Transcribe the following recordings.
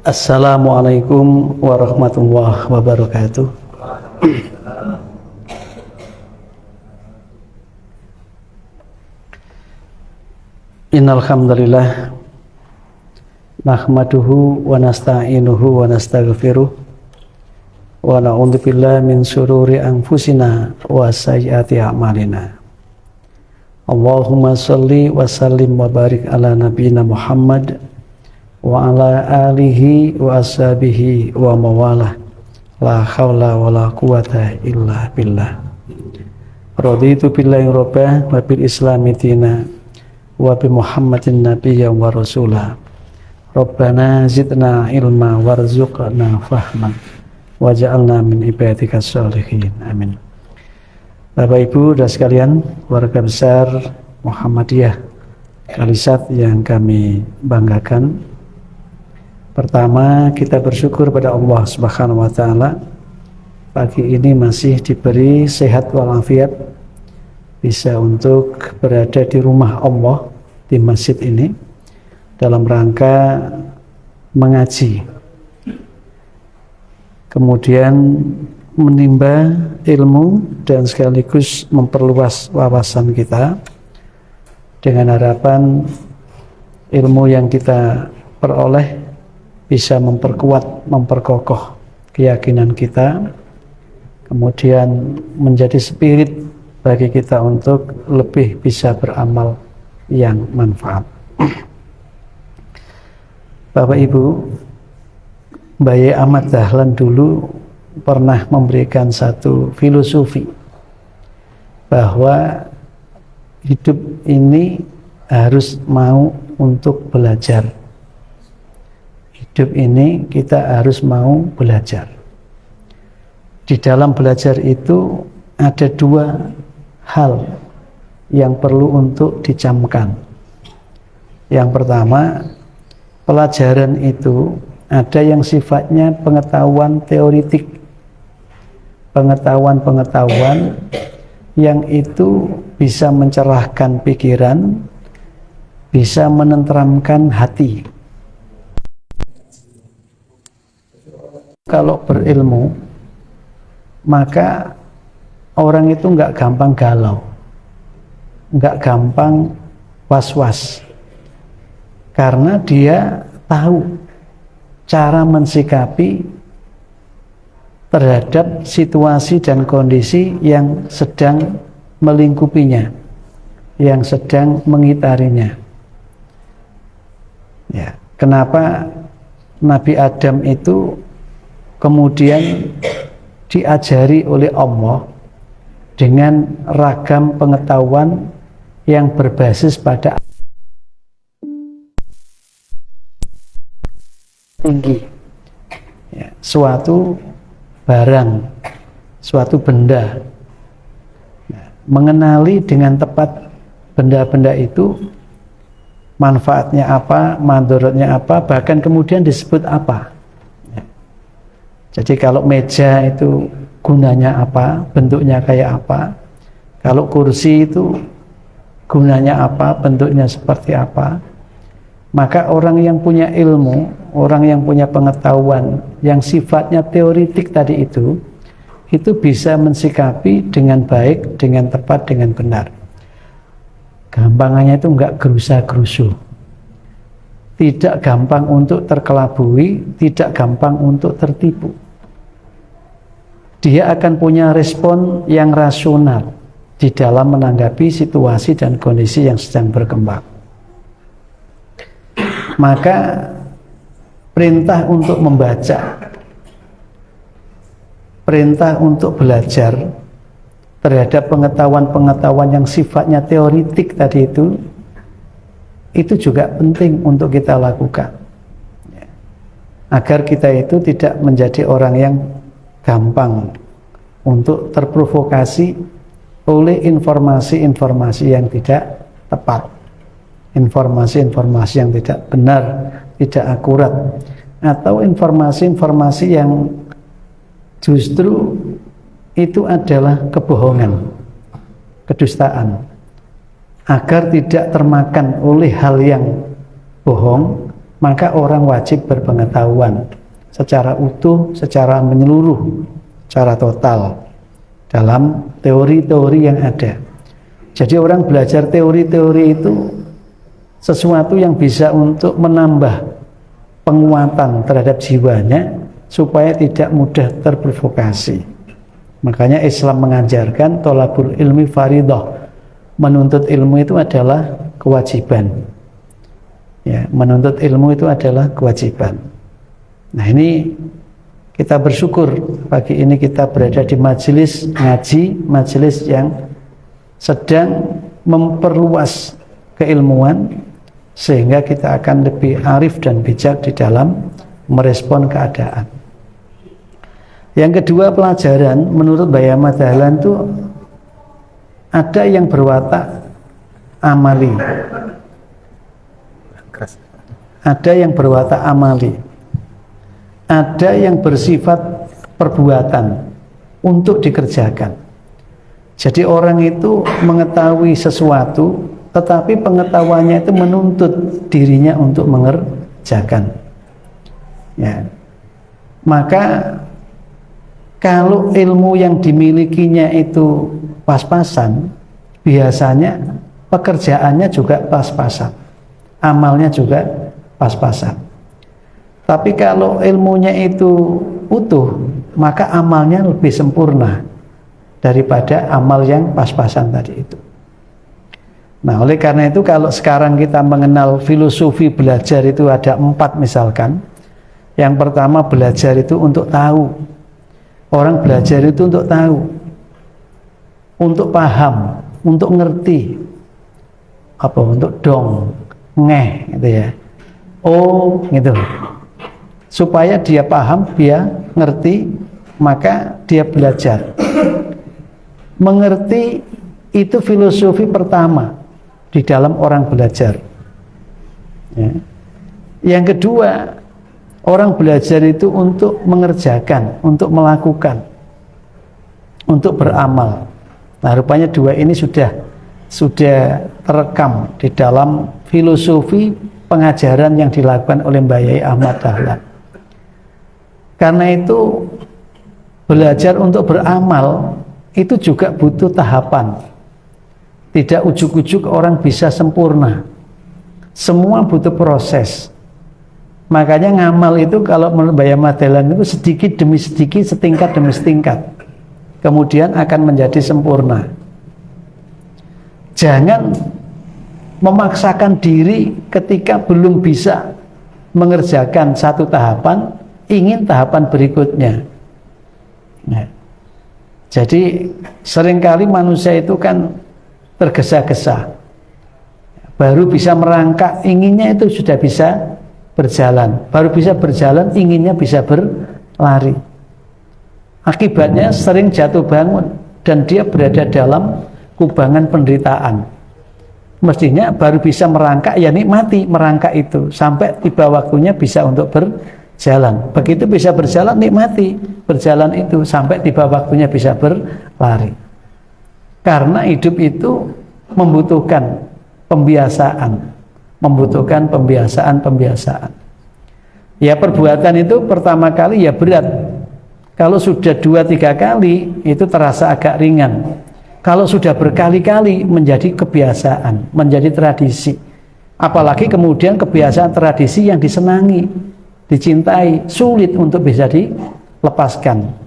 Assalamualaikum warahmatullahi wabarakatuh. Innal hamdalillah nahmaduhu wa nasta'inuhu wa nastaghfiruh wa na'udzu billahi min syururi anfusina wa sayyiati a'malina. Allahumma shalli wa sallim wa barik ala nabiyyina Muhammad wa ala alihi wa ashabihi wa mawalah. La haula wa la quwata illa billah. Raditu billahi rabbah wa bil islami dina wa bi Muhammadin nabiyyan wa rasulah. Rabbana zidna ilma warzuqna fahman waj'alna min ibadikas sholihin. Amin. Bapak Ibu dan sekalian, warga besar Muhammadiyah Kalisat yang kami banggakan, pertama kita bersyukur pada Allah Subhanahu wa taala pagi ini masih diberi sehat walafiat, bisa untuk berada di rumah Allah di masjid ini dalam rangka mengaji, kemudian menimba ilmu dan sekaligus memperluas wawasan kita dengan harapan ilmu yang kita peroleh bisa memperkuat, memperkokoh keyakinan kita, kemudian menjadi spirit bagi kita untuk lebih bisa beramal yang manfaat. Bapak Ibu, Baye Ahmad Dahlan dulu pernah memberikan satu filosofi bahwa hidup ini harus mau untuk belajar. Hidup ini kita harus mau belajar. Di dalam belajar itu ada dua hal yang perlu untuk dicamkan. Yang pertama, pelajaran itu ada yang sifatnya pengetahuan teoritik, pengetahuan yang itu bisa mencerahkan pikiran, bisa menenteramkan hati. Kalau berilmu, maka orang itu nggak gampang galau, nggak gampang was-was, karena dia tahu cara mensikapi terhadap situasi dan kondisi yang sedang melingkupinya, yang sedang mengitarinya. Ya, kenapa Nabi Adam itu kemudian diajari oleh Allah dengan ragam pengetahuan yang berbasis pada tinggi, ya, suatu barang, suatu benda, nah, mengenali dengan tepat benda-benda itu, manfaatnya apa, mandorotnya apa, bahkan kemudian disebut apa. Ya. Jadi kalau meja itu gunanya apa, bentuknya kayak apa, kalau kursi itu gunanya apa, bentuknya seperti apa. Maka orang yang punya ilmu, orang yang punya pengetahuan yang sifatnya teoritik tadi itu bisa mensikapi dengan baik, dengan tepat, dengan benar. Gampangannya itu enggak gerusa-gerusu, tidak gampang untuk terkelabui, tidak gampang untuk tertipu. Dia akan punya respon yang rasional di dalam menanggapi situasi dan kondisi yang sedang berkembang. Maka perintah untuk membaca, perintah untuk belajar terhadap pengetahuan-pengetahuan yang sifatnya teoritik tadi itu juga penting untuk kita lakukan, agar kita itu tidak menjadi orang yang gampang untuk terprovokasi oleh informasi-informasi yang tidak tepat, informasi-informasi yang tidak benar, tidak akurat, atau informasi-informasi yang justru itu adalah kebohongan, kedustaan. Agar tidak termakan oleh hal yang bohong, maka orang wajib berpengetahuan secara utuh, secara menyeluruh, secara total dalam teori-teori yang ada. Jadi orang belajar teori-teori itu sesuatu yang bisa untuk menambah penguatan terhadap jiwanya supaya tidak mudah terprovokasi. Makanya Islam mengajarkan thalabul ilmi faridah. Menuntut ilmu itu adalah kewajiban. Ya, menuntut ilmu itu adalah kewajiban. Nah, ini kita bersyukur pagi ini kita berada di majelis ngaji, majelis yang sedang memperluas keilmuan sehingga kita akan lebih arif dan bijak di dalam merespon keadaan. Yang kedua, pelajaran menurut Bayama Dahlan itu ada yang berwatak amali, ada yang berwatak amali, ada yang bersifat perbuatan untuk dikerjakan. Jadi orang itu mengetahui sesuatu, tetapi pengetahuannya itu menuntut dirinya untuk mengerjakan. Ya. Maka kalau ilmu yang dimilikinya itu pas-pasan, biasanya pekerjaannya juga pas-pasan, amalnya juga pas-pasan. Tapi kalau ilmunya itu utuh, maka amalnya lebih sempurna daripada amal yang pas-pasan tadi itu. Nah, oleh karena itu kalau sekarang kita mengenal filosofi belajar itu ada 4 misalkan. Yang pertama, belajar itu untuk tahu. Orang belajar itu untuk tahu, untuk paham, untuk ngerti, apa untuk dong, ngeh gitu ya. Oh, gitu. Supaya dia paham, dia ngerti, maka dia belajar. Mengerti itu filosofi pertama di dalam orang belajar. Ya. Yang kedua, orang belajar itu untuk mengerjakan, untuk melakukan, untuk beramal. Nah, rupanya 2 ini sudah terekam di dalam filosofi pengajaran yang dilakukan oleh Mbah Yai Ahmad Dahlan. Karena itu belajar untuk beramal itu juga butuh tahapan. Tidak ujuk-ujuk orang bisa sempurna. Semua butuh proses. Makanya ngamal itu kalau menurut Mbah Ahmad Dahlan itu sedikit demi sedikit, setingkat demi setingkat, kemudian akan menjadi sempurna. Jangan memaksakan diri ketika belum bisa mengerjakan satu tahapan, ingin tahapan berikutnya. Nah, jadi seringkali manusia itu kan tergesa-gesa, baru bisa merangkak, inginnya itu sudah bisa berjalan, baru bisa berjalan, inginnya bisa berlari. Akibatnya sering jatuh bangun dan dia berada dalam kubangan penderitaan. Mestinya baru bisa merangkak, ya nikmati merangkak itu sampai tiba waktunya bisa untuk berjalan. Begitu bisa berjalan, nikmati berjalan itu sampai tiba waktunya bisa berlari. Karena hidup itu membutuhkan pembiasaan, membutuhkan pembiasaan. Ya, perbuatan itu pertama kali ya berat. Kalau sudah 2-3 kali itu terasa agak ringan. Kalau sudah berkali-kali menjadi kebiasaan, menjadi tradisi. Apalagi kemudian kebiasaan tradisi yang disenangi, dicintai, sulit untuk bisa dilepaskan.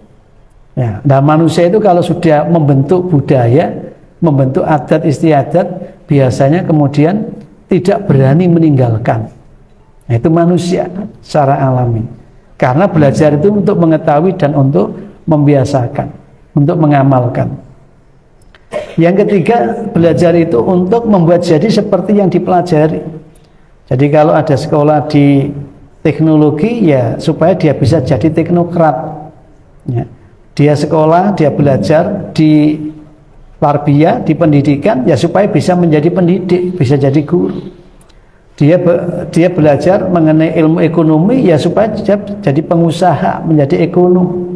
Ya, nah manusia itu kalau sudah membentuk budaya, membentuk adat istiadat, biasanya kemudian tidak berani meninggalkan. Nah, itu manusia secara alami. Karena belajar itu untuk mengetahui dan untuk membiasakan, untuk mengamalkan. Yang ketiga, belajar itu untuk membuat jadi seperti yang dipelajari. Jadi kalau ada sekolah di teknologi, ya supaya dia bisa jadi teknokrat. Ya. Dia sekolah, dia belajar di tarbiyah, di pendidikan, ya supaya bisa menjadi pendidik, bisa jadi guru. Dia belajar mengenai ilmu ekonomi, ya supaya jadi pengusaha, menjadi ekonom.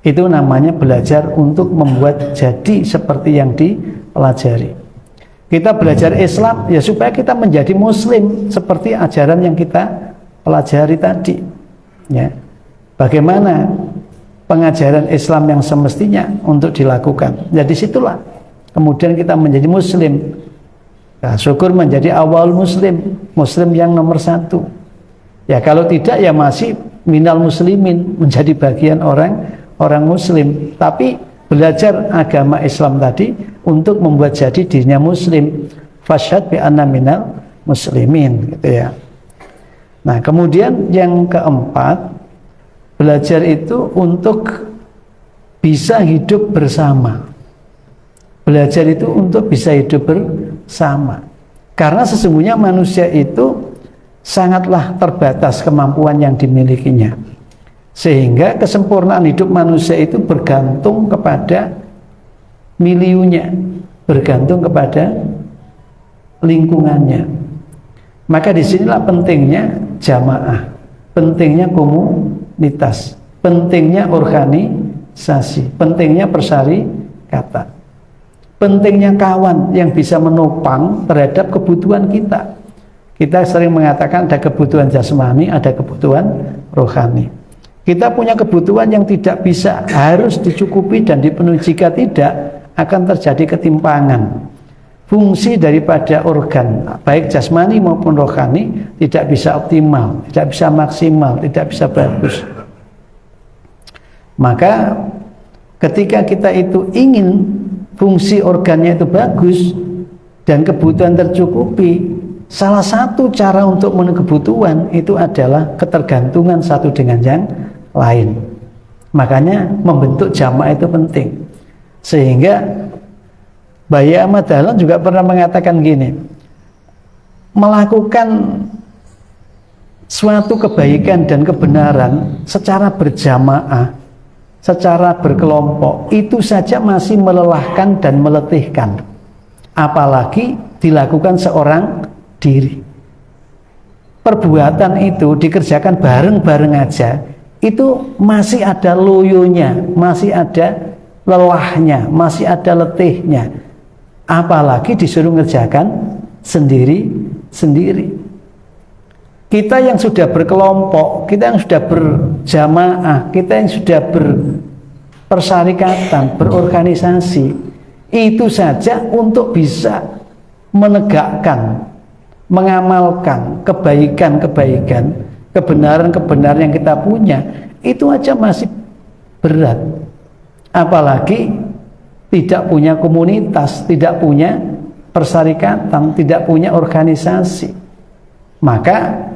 Itu namanya belajar untuk membuat jadi seperti yang dipelajari. Kita belajar Islam ya supaya kita menjadi muslim seperti ajaran yang kita pelajari tadi, ya. Bagaimana pengajaran Islam yang semestinya untuk dilakukan. Jadi situlah kemudian kita menjadi muslim. Nah, syukur menjadi awal muslim, muslim yang nomor satu. Ya kalau tidak ya masih minal muslimin, menjadi bagian orang muslim. Tapi belajar agama Islam tadi untuk membuat jadi dirinya muslim. Fasyhad bi anna minal muslimin, gitu ya. Nah, kemudian yang keempat, belajar itu untuk bisa hidup bersama. Belajar itu untuk bisa hidup bersama. Karena sesungguhnya manusia itu sangatlah terbatas kemampuan yang dimilikinya. Sehingga kesempurnaan hidup manusia itu bergantung kepada miliunya, bergantung kepada lingkungannya. Maka disinilah pentingnya jamaah, pentingnya komunitas, pentingnya organisasi, pentingnya persyarikatan, pentingnya kawan yang bisa menopang terhadap kebutuhan kita. Kita sering mengatakan ada kebutuhan jasmani, ada kebutuhan rohani. Kita punya kebutuhan yang tidak bisa, harus dicukupi dan dipenuhi. Jika tidak, akan terjadi ketimpangan. Fungsi daripada organ, baik jasmani maupun rohani, tidak bisa optimal, tidak bisa maksimal, tidak bisa bagus. Maka ketika kita itu ingin fungsi organnya itu bagus dan kebutuhan tercukupi, salah satu cara untuk memenuhi kebutuhan itu adalah ketergantungan satu dengan yang lain. Makanya membentuk jamaah itu penting. Sehingga Bayi Ahmad Dahlan juga pernah mengatakan gini, melakukan suatu kebaikan dan kebenaran secara berjamaah, secara berkelompok, itu saja masih melelahkan dan meletihkan, apalagi dilakukan seorang diri. Perbuatan itu dikerjakan bareng-bareng aja, itu masih ada loyonya, masih ada lelahnya, masih ada letihnya, apalagi disuruh ngerjakan sendiri-sendiri. Kita yang sudah berkelompok, kita yang sudah berjamaah, kita yang sudah berpersyarikatan, berorganisasi, itu saja untuk bisa menegakkan, mengamalkan kebaikan-kebaikan, kebenaran-kebenaran yang kita punya, itu aja masih berat. Apalagi tidak punya komunitas, tidak punya persyarikatan, tidak punya organisasi. Maka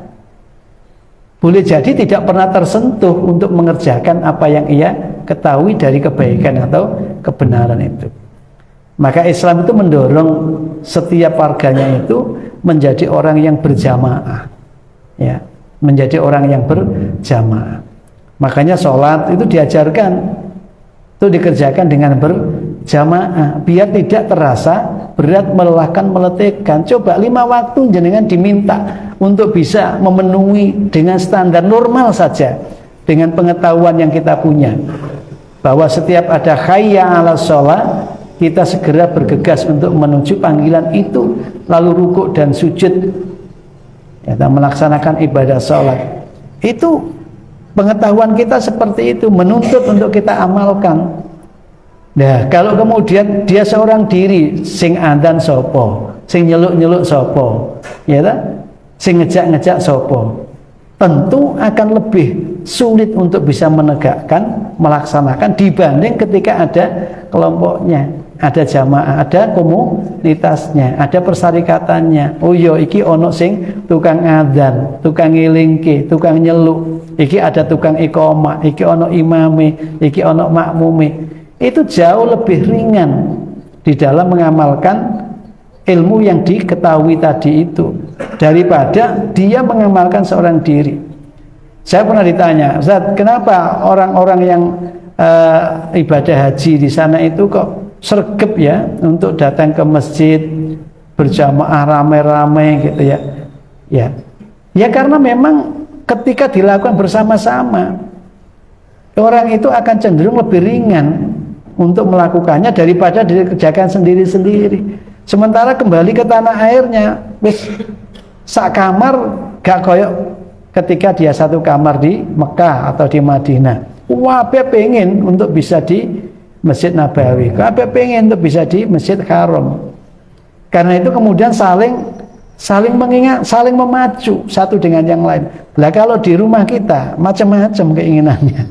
boleh jadi tidak pernah tersentuh untuk mengerjakan apa yang ia ketahui dari kebaikan atau kebenaran itu. Maka Islam itu mendorong setiap warganya itu menjadi orang yang berjamaah, ya, menjadi orang yang berjamaah. Makanya sholat itu diajarkan, itu dikerjakan dengan berjamaah, biar tidak terasa berat, melelahkan, meletihkan. Coba 5 waktu jenengan diminta untuk bisa memenuhi dengan standar normal saja, dengan pengetahuan yang kita punya, bahwa setiap ada hayya 'alas shalah, kita segera bergegas untuk menuju panggilan itu, lalu rukuk dan sujud, kita melaksanakan ibadah sholat. Itu pengetahuan kita seperti itu, menuntut untuk kita amalkan. Nah, kalau kemudian dia seorang diri, sing adzan sopo, sing nyeluk-nyeluk sopo, ya tak? Sing ngejak-ngejak sopo, tentu akan lebih sulit untuk bisa menegakkan, melaksanakan dibanding ketika ada kelompoknya, ada jamaah, ada komunitasnya, ada persyarikatannya. Oh yo, iki ono sing tukang adzan, tukang ngelingke, tukang nyeluk, iki ada tukang iqamah, iki ono imame, iki ono makmume. Itu jauh lebih ringan di dalam mengamalkan ilmu yang diketahui tadi itu, daripada dia mengamalkan seorang diri. Saya pernah ditanya, Ustaz, kenapa orang-orang yang ibadah haji di sana itu kok sregep ya untuk datang ke masjid berjamaah rame-rame gitu ya? Ya karena memang ketika dilakukan bersama-sama, orang itu akan cenderung lebih ringan untuk melakukannya daripada dikerjakan sendiri-sendiri. Sementara kembali ke tanah airnya, wis sak kamar gak koyok ketika dia satu kamar di Mekah atau di Madinah. Kabeh pengen untuk bisa di Masjid Nabawi, kabeh pengen untuk bisa di Masjid Haram. Karena itu kemudian saling mengingat, saling memacu satu dengan yang lain. Lah kalau di rumah kita macam-macam keinginannya,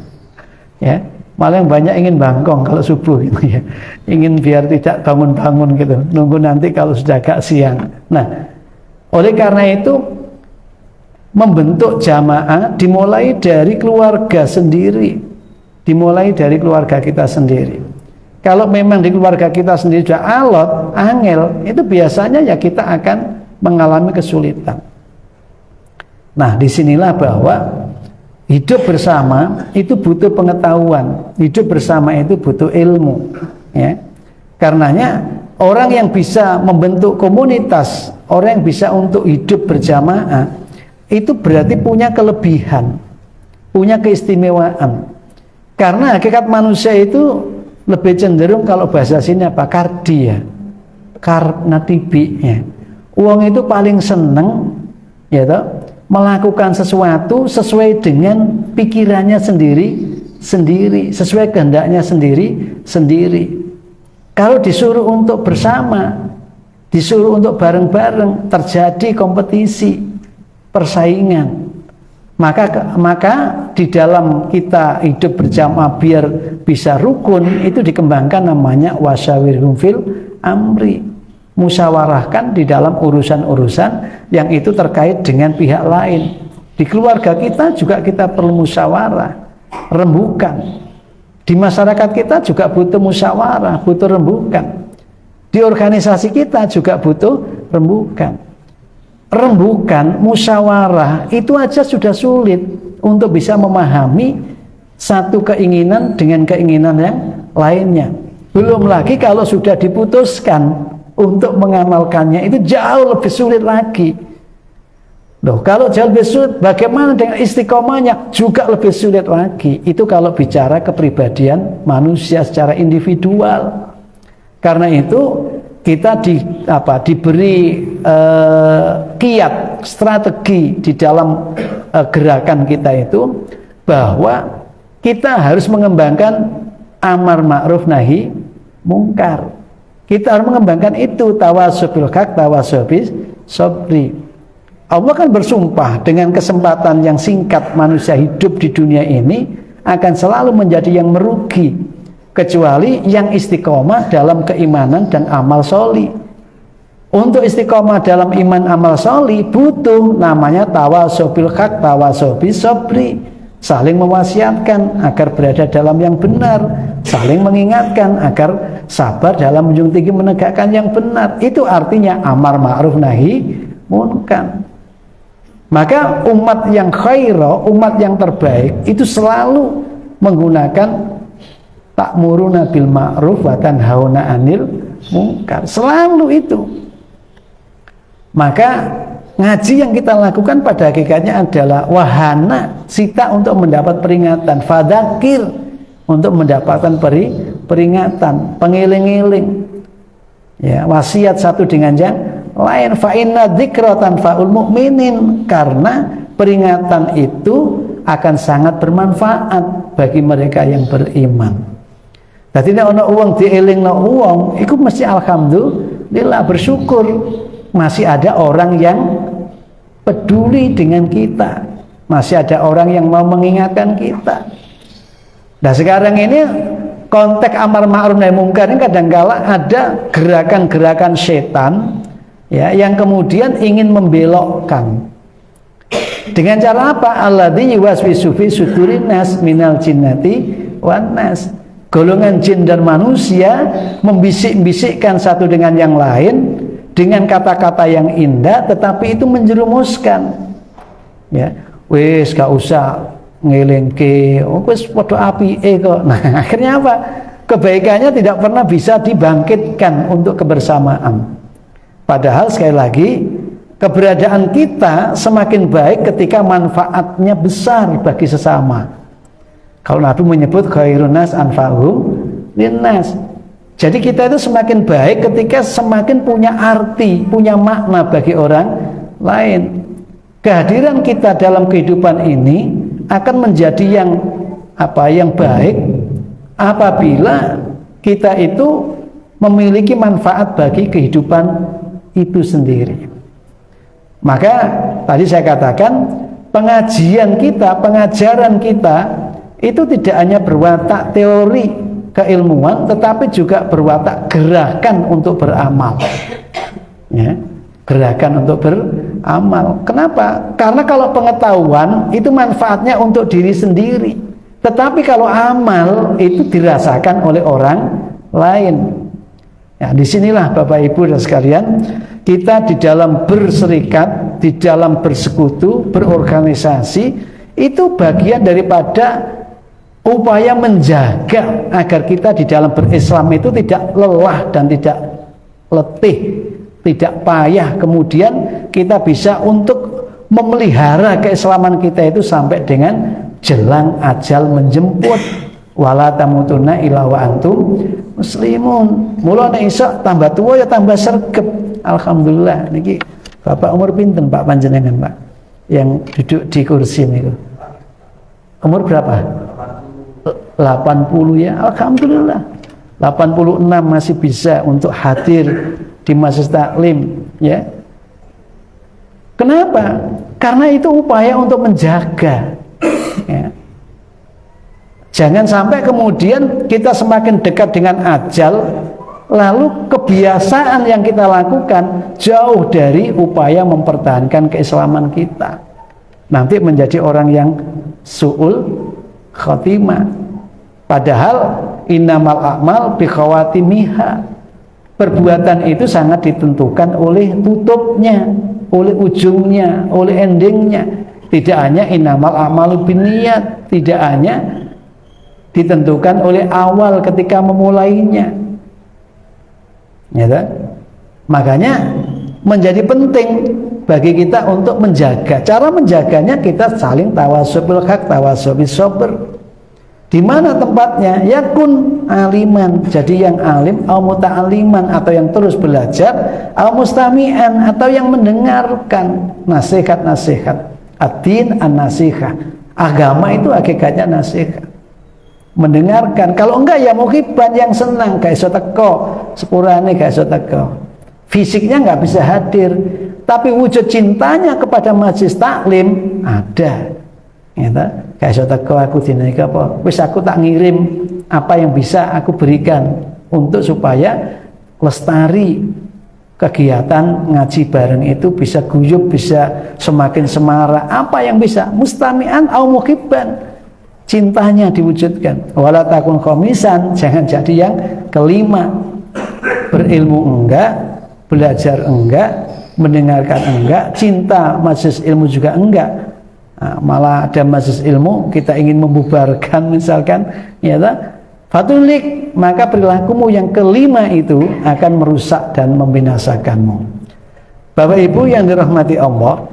ya, malah yang banyak ingin bangkong kalau subuh gitu ya, ingin biar tidak bangun-bangun gitu, nunggu nanti kalau sudah agak siang. Nah, oleh karena itu membentuk jamaah dimulai dari keluarga sendiri, dimulai dari keluarga kita sendiri. Kalau memang di keluarga kita sendiri sudah alot, angel, itu biasanya ya kita akan mengalami kesulitan. Nah, disinilah bahwa hidup bersama itu butuh pengetahuan, hidup bersama itu butuh ilmu, ya. Karenanya orang yang bisa membentuk komunitas, orang yang bisa untuk hidup berjamaah, itu berarti punya kelebihan, punya keistimewaan. Karena hakikat manusia itu lebih cenderung, kalau bahasa sini apa, kardi ya, karena tibi ya. Uang itu paling seneng ya toh, melakukan sesuatu sesuai dengan pikirannya sendiri, sesuai kehendaknya sendiri. Kalau disuruh untuk bersama, disuruh untuk bareng-bareng, terjadi kompetisi, persaingan. Maka di dalam kita hidup berjamaah biar bisa rukun, itu dikembangkan namanya wasyawirhum fil amri, musyawarahkan di dalam urusan-urusan yang itu terkait dengan pihak lain. Di keluarga kita juga kita perlu musyawarah, rembukan. Di masyarakat kita juga butuh musyawarah, butuh rembukan. Di organisasi kita juga butuh rembukan. Rembukan, musyawarah itu aja sudah sulit untuk bisa memahami satu keinginan dengan keinginan yang lainnya. Belum lagi kalau sudah diputuskan untuk mengamalkannya, itu jauh lebih sulit lagi. Loh, kalau jauh lebih sulit, bagaimana dengan istiqomahnya? Juga lebih sulit lagi. Itu kalau bicara kepribadian manusia secara individual. Karena itu kita diberi kiat, strategi di dalam gerakan kita itu, bahwa kita harus mengembangkan amar ma'ruf nahi mungkar. Kita harus mengembangkan itu, tawasobil haq, tawasobil sobri. Allah kan bersumpah dengan kesempatan yang singkat manusia hidup di dunia ini akan selalu menjadi yang merugi, kecuali yang istiqomah dalam keimanan dan amal sholih. Untuk istiqomah dalam iman amal sholih butuh namanya tawasobil haq, tawasobil sobri. Saling mewasiatkan agar berada dalam yang benar, saling mengingatkan agar sabar dalam menjunjung tinggi menegakkan yang benar. Itu artinya amar ma'ruf nahi munkar. Maka umat yang khairah, umat yang terbaik itu selalu menggunakan ta'muruna bil ma'ruf wa tanhauna 'anil munkar. Selalu itu. Maka ngaji yang kita lakukan pada hakikatnya adalah wahana sita untuk mendapat peringatan, fadzakir untuk mendapatkan peringatan, pengiling-iling, ya, wasiat satu dengan yang lain. Fa inna dzikra tanfa'ul mu'minin, karena peringatan itu akan sangat bermanfaat bagi mereka yang beriman. Dadi nek ana wong dielingno wong, iku mesti alhamdulillah, bersyukur masih ada orang yang peduli dengan kita, masih ada orang yang mau mengingatkan kita. Nah, sekarang ini konteks amar ma'ruf nahi mungkar ini kadangkala ada gerakan-gerakan setan, ya, yang kemudian ingin membelokkan. Dengan cara apa? Alladzi yuwaswisu fi sudurin nas minal jinnati wan nas. Golongan jin dan manusia membisik-bisikkan satu dengan yang lain dengan kata-kata yang indah, tetapi itu menjerumuskan. Ya, wis gak usah ngelengke, wis padha apike kok. Nah, akhirnya apa? Kebaikannya tidak pernah bisa dibangkitkan untuk kebersamaan. Padahal sekali lagi, keberadaan kita semakin baik ketika manfaatnya besar bagi sesama. Kalau Nabi menyebut khairun nas anfa'uhum linnas. Jadi kita itu semakin baik ketika semakin punya arti, punya makna bagi orang lain. kehadiran kita dalam kehidupan ini akan menjadi yang baik apabila kita itu memiliki manfaat bagi kehidupan itu sendiri. Maka tadi saya katakan pengajian kita, pengajaran kita itu tidak hanya berwatak teori keilmuan, tetapi juga berwatak gerakan untuk beramal. Ya, gerakan untuk beramal. Kenapa? Karena kalau pengetahuan itu manfaatnya untuk diri sendiri, tetapi kalau amal itu dirasakan oleh orang lain. Ya, disinilah Bapak Ibu dan sekalian, kita di dalam berserikat, di dalam bersekutu, berorganisasi, itu bagian daripada upaya menjaga agar kita di dalam berislam itu tidak lelah dan tidak letih, tidak payah. Kemudian kita bisa untuk memelihara keislaman kita itu sampai dengan jelang ajal menjemput. Wala tamutunna illa wa antum muslimun. Mula nek iso tambah tua ya tambah sregep. Alhamdulillah niki Bapak umur pinten Pak panjenengan Pak yang duduk di kursi niku? Umur berapa? 80 ya. Alhamdulillah. 86 masih bisa untuk hadir di majelis taklim ya. Kenapa? Karena itu upaya untuk menjaga ya. Jangan sampai kemudian kita semakin dekat dengan ajal, lalu kebiasaan yang kita lakukan jauh dari upaya mempertahankan keislaman kita. Nanti menjadi orang yang su'ul khotimah. Padahal innamal a'mal bikhawatimiha. Perbuatan itu sangat ditentukan oleh tutupnya, oleh ujungnya, oleh endingnya. Tidak hanya innamal a'malu binniyat, tidak hanya ditentukan oleh awal ketika memulainya. Ya, makanya menjadi penting bagi kita untuk menjaga. Cara menjaganya kita saling tawasul haq, tawasul sabr. Di mana tempatnya? Yakun aliman, jadi yang alim, au muta'alliman atau yang terus belajar, au mustami'an atau yang mendengarkan nasihat-nasihat. Ad-din an-nasihah. Agama itu hakikatnya nasihat. Mendengarkan. Kalau enggak ya muhibban, yang senang, gak iso teko sepurane, gak iso teko, fisiknya nggak bisa hadir, tapi wujud cintanya kepada majelis taklim ada. Gak iso teko aku dina iki apa, wis aku tak ngirim apa yang bisa aku berikan untuk supaya lestari kegiatan ngaji bareng itu bisa guyub, bisa semakin semarak. Apa yang bisa? Mustami'an au muhibban, cintanya diwujudkan. Wala takun khomisan, jangan jadi yang kelima. Berilmu enggak, belajar enggak, mendengarkan enggak, cinta majelis ilmu juga enggak. Nah, malah ada majelis ilmu kita ingin membubarkan misalkan, ya fatulik, maka perilakumu yang kelima itu akan merusak dan membinasakanmu. Bapak Ibu yang dirahmati Allah,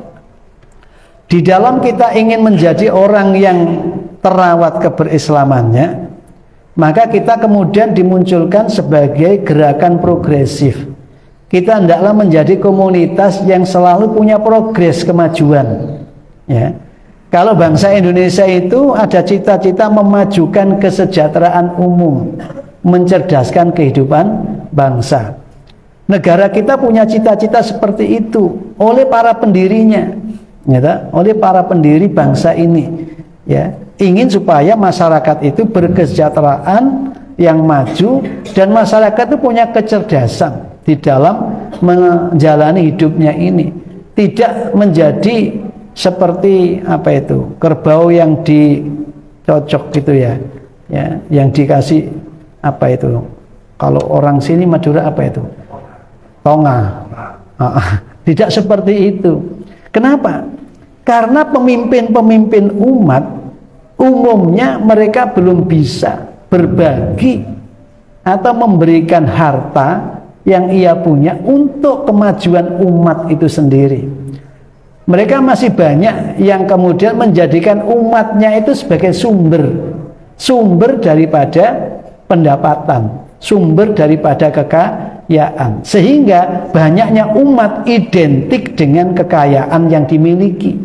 di dalam kita ingin menjadi orang yang terawat keberislamannya, maka kita kemudian dimunculkan sebagai gerakan progresif. Kita hendaklah menjadi komunitas yang selalu punya progres, kemajuan ya. Kalau bangsa Indonesia itu ada cita-cita memajukan kesejahteraan umum, mencerdaskan kehidupan bangsa. Negara kita punya cita-cita seperti itu oleh para pendirinya ya, oleh para pendiri bangsa ini ya. Ingin supaya masyarakat itu berkesejahteraan yang maju dan masyarakat itu punya kecerdasan di dalam menjalani hidupnya ini, tidak menjadi seperti kerbau yang dicocok gitu ya, yang dikasih kalau orang sini Madura tonga. Tidak seperti itu. Kenapa? Karena pemimpin-pemimpin umat umumnya mereka belum bisa berbagi atau memberikan harta yang ia punya untuk kemajuan umat itu sendiri. Mereka masih banyak yang kemudian menjadikan umatnya itu sebagai sumber daripada pendapatan, sumber daripada kekayaan, sehingga banyaknya umat identik dengan kekayaan yang dimiliki.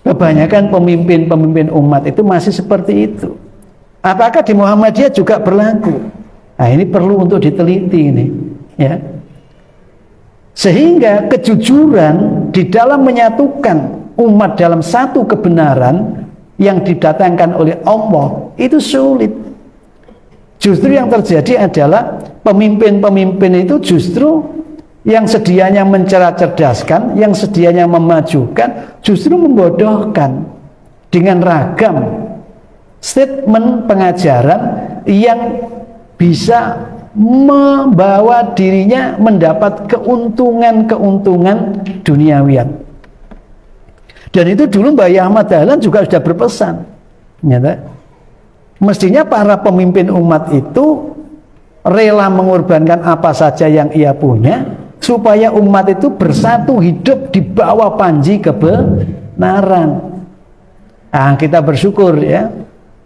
Kebanyakan pemimpin-pemimpin umat itu masih seperti itu. Apakah di Muhammadiyah juga berlaku? Nah, ini perlu untuk diteliti ini, ya. Sehingga kejujuran di dalam menyatukan umat dalam satu kebenaran yang didatangkan oleh Allah itu sulit. Justru yang terjadi adalah pemimpin-pemimpin itu justru yang sedianya mencerdaskan, yang sedianya memajukan, justru membodohkan dengan ragam statement pengajaran yang bisa membawa dirinya mendapat keuntungan-keuntungan duniawian. Dan itu dulu Mbah Ahmad Dahlan juga sudah berpesan, ya. Mestinya para pemimpin umat itu rela mengorbankan apa saja yang ia punya supaya umat itu bersatu hidup di bawah panji kebenaran. Nah, kita bersyukur, ya,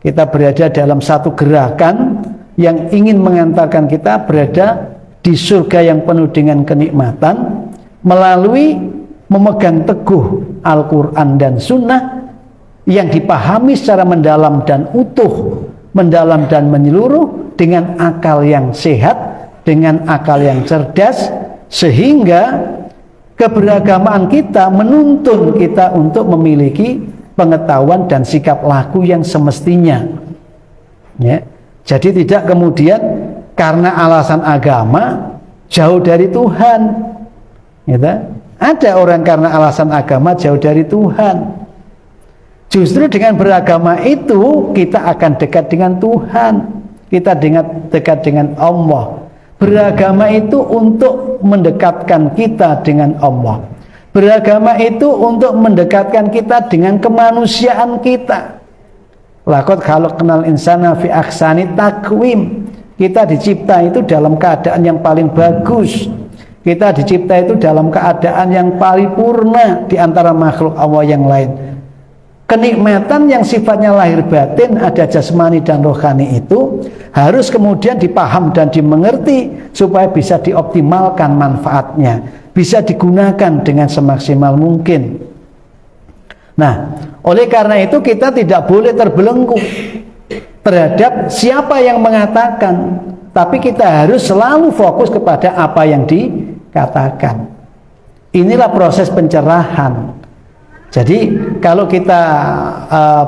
kita berada dalam satu gerakan yang ingin mengantarkan kita berada di surga yang penuh dengan kenikmatan melalui memegang teguh Al-Quran dan Sunnah yang dipahami secara mendalam dan utuh, mendalam dan menyeluruh dengan akal yang sehat, dengan akal yang cerdas, sehingga keberagamaan kita menuntun kita untuk memiliki pengetahuan dan sikap laku yang semestinya, ya. Jadi tidak kemudian karena alasan agama jauh dari Tuhan, gitu. Ada orang karena alasan agama jauh dari Tuhan. Justru dengan beragama itu kita akan dekat dengan Tuhan, kita dekat dengan Allah. Beragama itu untuk mendekatkan kita dengan Allah. Beragama itu untuk mendekatkan kita dengan kemanusiaan kita. Laqad khalaqnal insana fi ahsani taqwim. Kita dicipta itu dalam keadaan yang paling bagus. Kita dicipta itu dalam keadaan yang paripurna di antara makhluk Allah yang lain. Kenikmatan yang sifatnya lahir batin, ada jasmani dan rohani itu harus kemudian dipaham dan dimengerti supaya bisa dioptimalkan manfaatnya, bisa digunakan dengan semaksimal mungkin. Nah, oleh karena itu kita tidak boleh terbelenggu terhadap siapa yang mengatakan, tapi kita harus selalu fokus kepada apa yang dikatakan. Inilah proses pencerahan. Jadi kalau kita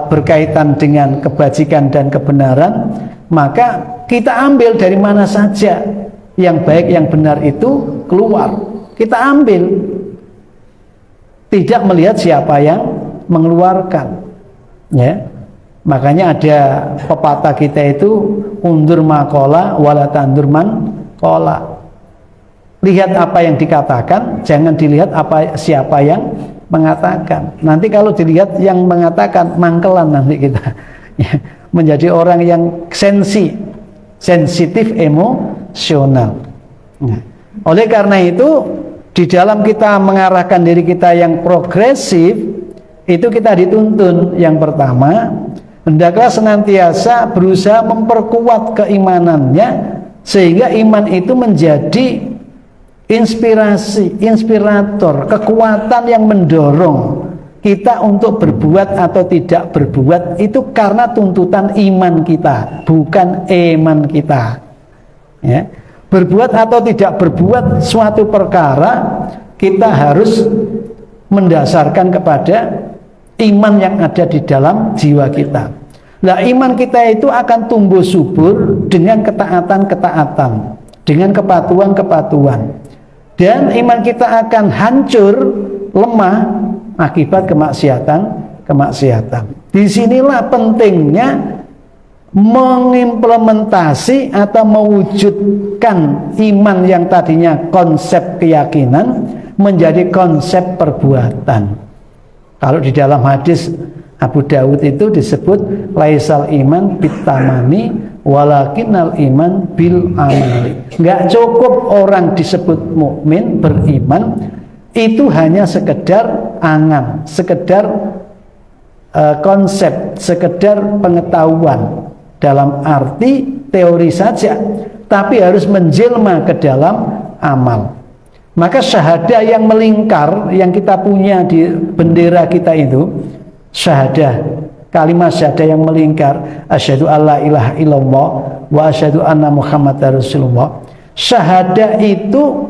berkaitan dengan kebajikan dan kebenaran, maka kita ambil dari mana saja yang baik, yang benar itu keluar. Kita ambil, tidak melihat siapa yang mengeluarkan, ya. Makanya ada pepatah kita itu undur makola wala tandur man kola. Lihat apa yang dikatakan, jangan dilihat siapa yang mengatakan. Nanti kalau dilihat yang mengatakan, mangkelan nanti kita, ya, menjadi orang yang sensitif emosional. Nah, oleh karena itu di dalam kita mengarahkan diri kita yang progresif, itu kita dituntun yang pertama, hendaklah senantiasa berusaha memperkuat keimanannya sehingga iman itu menjadi inspirasi, inspirator, kekuatan yang mendorong kita untuk berbuat atau tidak berbuat itu karena tuntutan iman kita, bukan eman kita, ya. Berbuat atau tidak berbuat suatu perkara kita harus mendasarkan kepada iman yang ada di dalam jiwa kita. Nah, iman kita itu akan tumbuh subur dengan ketaatan-ketaatan, dengan kepatuhan-kepatuhan. Dan iman kita akan hancur, lemah akibat kemaksiatan. Disinilah pentingnya mengimplementasi atau mewujudkan iman yang tadinya konsep keyakinan menjadi konsep perbuatan. Kalau di dalam hadis Abu Dawud itu disebut laisal iman bitamani walakinnal iman bil amali. Enggak cukup orang disebut mukmin, beriman, itu hanya sekedar angan, sekedar konsep, sekedar pengetahuan dalam arti teori saja. tapi harus menjelma ke dalam amal. Maka syahadah yang melingkar yang kita punya di bendera kita itu, syahadah, kalimat syahadah yang melingkar, asyhadu alla ilaha illallah wa asyhadu anna muhammadar rasulullah. Syahadah itu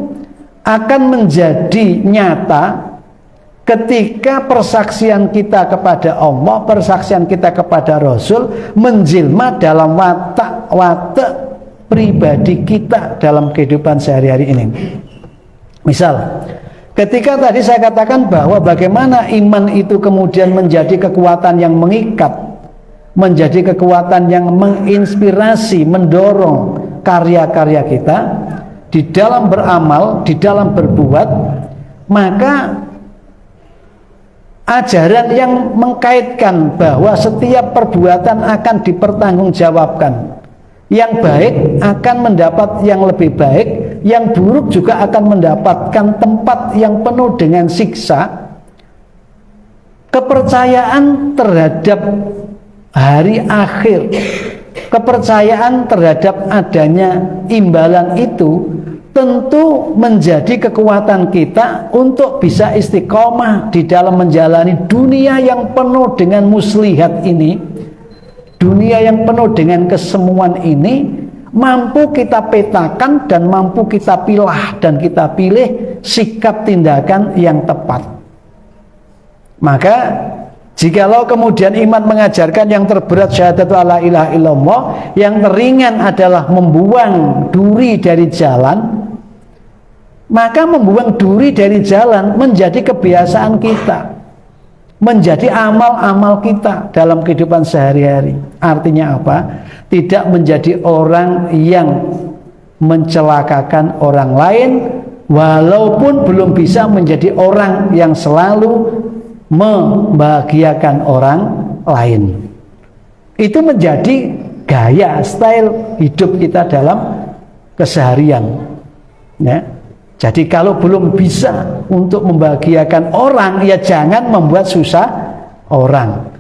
akan menjadi nyata ketika persaksian kita kepada Allah, persaksian kita kepada Rasul menjelma dalam watak pribadi kita dalam kehidupan sehari-hari ini. Misal, ketika tadi saya katakan bahwa bagaimana iman itu kemudian menjadi kekuatan yang mengikat, menjadi kekuatan yang menginspirasi, mendorong karya-karya kita di dalam beramal, di dalam berbuat, maka ajaran yang mengkaitkan bahwa setiap perbuatan akan dipertanggungjawabkan. Yang baik akan mendapat yang lebih baik, yang buruk juga akan mendapatkan tempat yang penuh dengan siksa. Kepercayaan terhadap hari akhir, kepercayaan terhadap adanya imbalan itu tentu menjadi kekuatan kita untuk bisa istiqomah di dalam menjalani dunia yang penuh dengan muslihat ini. Dunia yang penuh dengan kesemuan ini mampu kita petakan dan mampu kita pilah dan kita pilih sikap tindakan yang tepat. Maka jikalau kemudian iman mengajarkan yang terberat syahadatu alla ilaha illallah, yang teringan adalah membuang duri dari jalan, maka membuang duri dari jalan menjadi kebiasaan kita, menjadi amal-amal kita dalam kehidupan sehari-hari. Artinya apa? Tidak menjadi orang yang mencelakakan orang lain, walaupun belum bisa menjadi orang yang selalu membahagiakan orang lain. Itu menjadi gaya, style hidup kita dalam keseharian, ya. Jadi kalau belum bisa untuk membahagiakan orang, ya jangan membuat susah orang.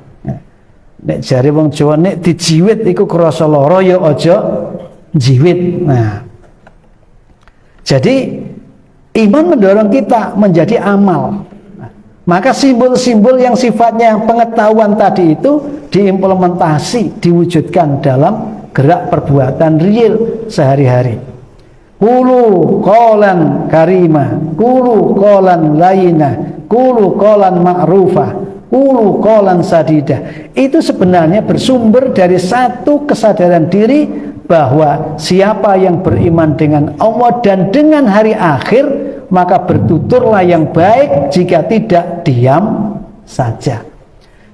Nek jare wong Jawa, nek dijiwit iku krasa lara, ya aja jiwit. Nah, jadi iman mendorong kita menjadi amal. Nah, maka simbol-simbol yang sifatnya pengetahuan tadi itu diimplementasi, diwujudkan dalam gerak perbuatan real sehari-hari. Kulu qolan karima, kulu qolan layina, kulu qolan ma'rufah, kulu qolan sadida. Itu sebenarnya bersumber dari satu kesadaran diri bahwa siapa yang beriman dengan Allah dan dengan hari akhir, maka bertuturlah yang baik, jika tidak diam saja.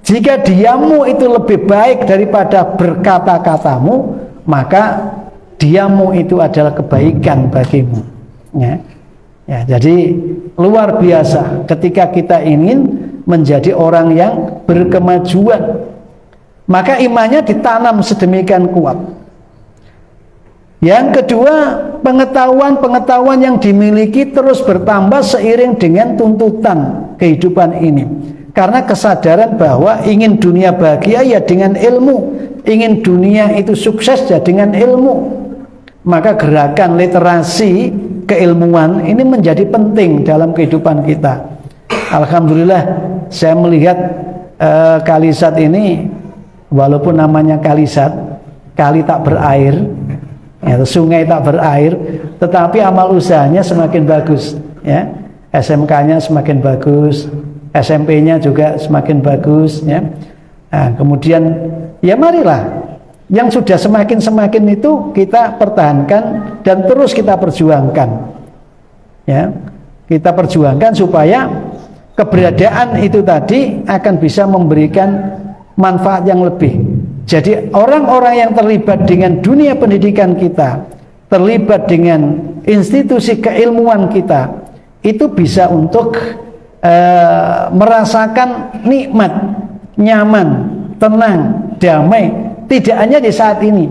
Jika diammu itu lebih baik daripada berkata-katamu, maka diammu itu adalah kebaikan bagimu, ya. Ya, jadi luar biasa ketika kita ingin menjadi orang yang berkemajuan, maka imannya ditanam sedemikian kuat. Yang kedua, pengetahuan yang dimiliki terus bertambah seiring dengan tuntutan kehidupan ini. Karena kesadaran bahwa ingin dunia bahagia ya dengan ilmu, ingin dunia itu sukses ya dengan ilmu. Maka gerakan literasi keilmuan ini menjadi penting dalam kehidupan kita. Alhamdulillah saya melihat Kalisat ini, walaupun namanya Kalisat, kali tak berair, ya, sungai tak berair, tetapi amal usahanya semakin bagus, ya. SMK-nya semakin bagus, SMP-nya juga semakin bagus, ya. Nah, kemudian ya marilah yang sudah semakin itu kita pertahankan dan terus kita perjuangkan, ya. Kita perjuangkan supaya keberadaan itu tadi akan bisa memberikan manfaat yang lebih. Jadi orang-orang yang terlibat dengan dunia pendidikan kita, terlibat dengan institusi keilmuan kita, itu bisa untuk merasakan nikmat, nyaman, tenang, damai. Tidak hanya di saat ini,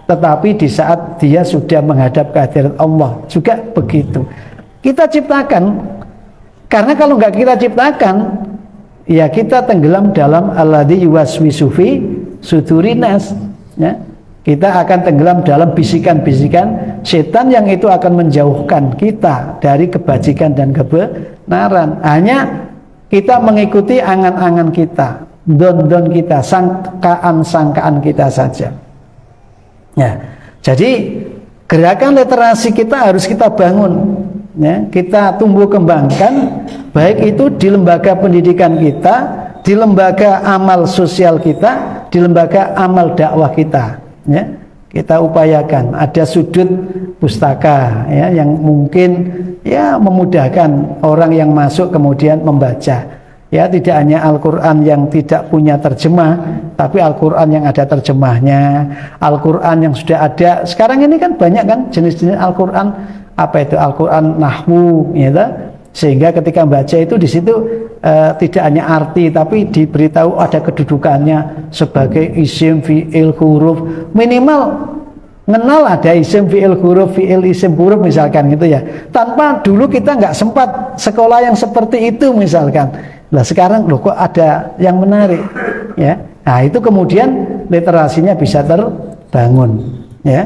tetapi di saat dia sudah menghadap kehadirat Allah juga begitu. Kita ciptakan, karena kalau nggak kita ciptakan, ya kita tenggelam dalam alladzi yuwaswisu fi sudurinas, ya. Kita akan tenggelam dalam bisikan-bisikan setan yang itu akan menjauhkan kita dari kebajikan dan kebenaran. Hanya kita mengikuti angan-angan kita, don-don kita, sangkaan-sangkaan kita saja. Ya, jadi gerakan literasi kita harus kita bangun, ya, kita tumbuh kembangkan, baik itu di lembaga pendidikan kita, di lembaga amal sosial kita, di lembaga amal dakwah kita. Ya, kita upayakan ada sudut pustaka, ya, yang mungkin ya memudahkan orang yang masuk kemudian membaca. Ya, tidak hanya Al-Quran yang tidak punya terjemah, tapi Al-Quran yang ada terjemahnya, Al-Quran yang sudah ada. Sekarang ini kan banyak kan jenis-jenis Al-Quran, apa itu Al-Quran Nahwu, ya, sehingga ketika membaca itu di situ tidak hanya arti, tapi diberitahu ada kedudukannya sebagai isim, fi'il, huruf. Minimal mengenal ada isim, fi'il, huruf, fi'il, isim, huruf misalkan gitu ya. Tanpa dulu kita nggak sempat sekolah yang seperti itu misalkan. Nah sekarang loh kok ada yang menarik, ya. Nah itu kemudian literasinya bisa terbangun, ya.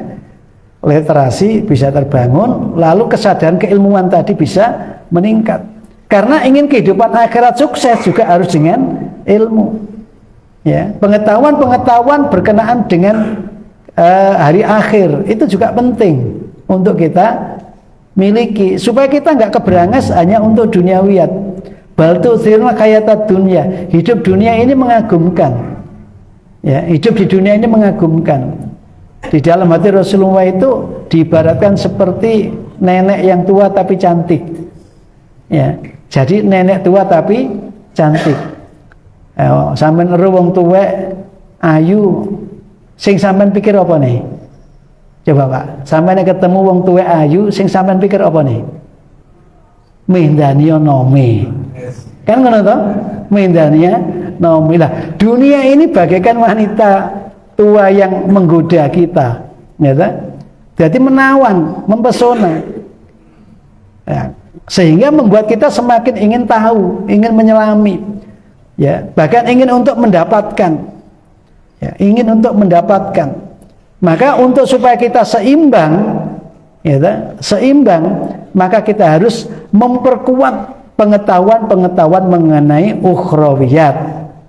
Literasi bisa terbangun, lalu kesadaran keilmuan tadi bisa meningkat. Karena ingin kehidupan akhirat sukses juga harus dengan ilmu, ya. Pengetahuan berkenaan dengan hari akhir itu juga penting untuk kita miliki supaya kita nggak keberangas hanya untuk duniawiyat. Bal tu'thiruna hayatad dunya. Hidup dunia ini mengagumkan, ya. Hidup di dunia ini mengagumkan. Di dalam hati Rasulullah itu diibaratkan seperti nenek yang tua tapi cantik, ya. Jadi nenek tua tapi cantik. Sampeyan ero wong tuwek ayu, sing sampean pikir apa nih? Coba Pak, sampeyan ketemu wong tuwek ayu, sing sampean pikir apa nih? Mindania nomi. Kan ngono toh? Mindania nomi. Lah, dunia ini bagaikan wanita tua yang menggoda kita, ya toh? Jadi menawan, mempesona. Ya. Sehingga membuat kita semakin ingin tahu, ingin menyelami, ya, bahkan ingin untuk mendapatkan, ya, ingin untuk mendapatkan. Maka untuk supaya kita seimbang, ya, seimbang, maka kita harus memperkuat pengetahuan-pengetahuan mengenai ukhrawiyat,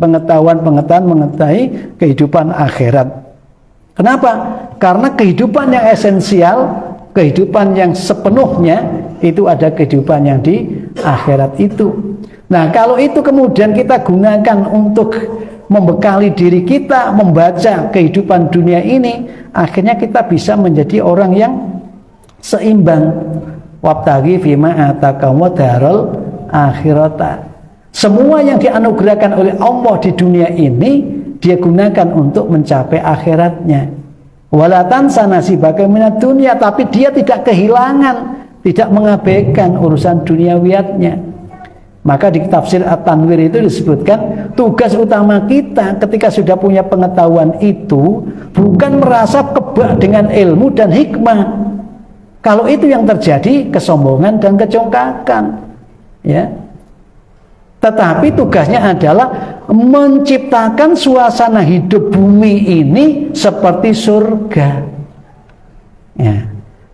pengetahuan-pengetahuan mengenai kehidupan akhirat. Kenapa? Karena kehidupan yang esensial, kehidupan yang sepenuhnya itu ada kehidupan yang di akhirat itu. Nah, kalau itu kemudian kita gunakan untuk membekali diri kita membaca kehidupan dunia ini, akhirnya kita bisa menjadi orang yang seimbang. Wabtaghi fima atakamu darul akhirata. Semua yang dianugerahkan oleh Allah di dunia ini dia gunakan untuk mencapai akhiratnya. Wala tansa nasibaka minad dunya, tapi dia tidak kehilangan, tidak mengabaikan urusan duniawiyatnya. Maka di tafsir At-Tanwir itu disebutkan tugas utama kita ketika sudah punya pengetahuan itu bukan merasa kebak dengan ilmu dan hikmah. Kalau itu yang terjadi kesombongan dan kecongkakan, ya. Tetapi tugasnya adalah menciptakan suasana hidup bumi ini seperti surga, ya.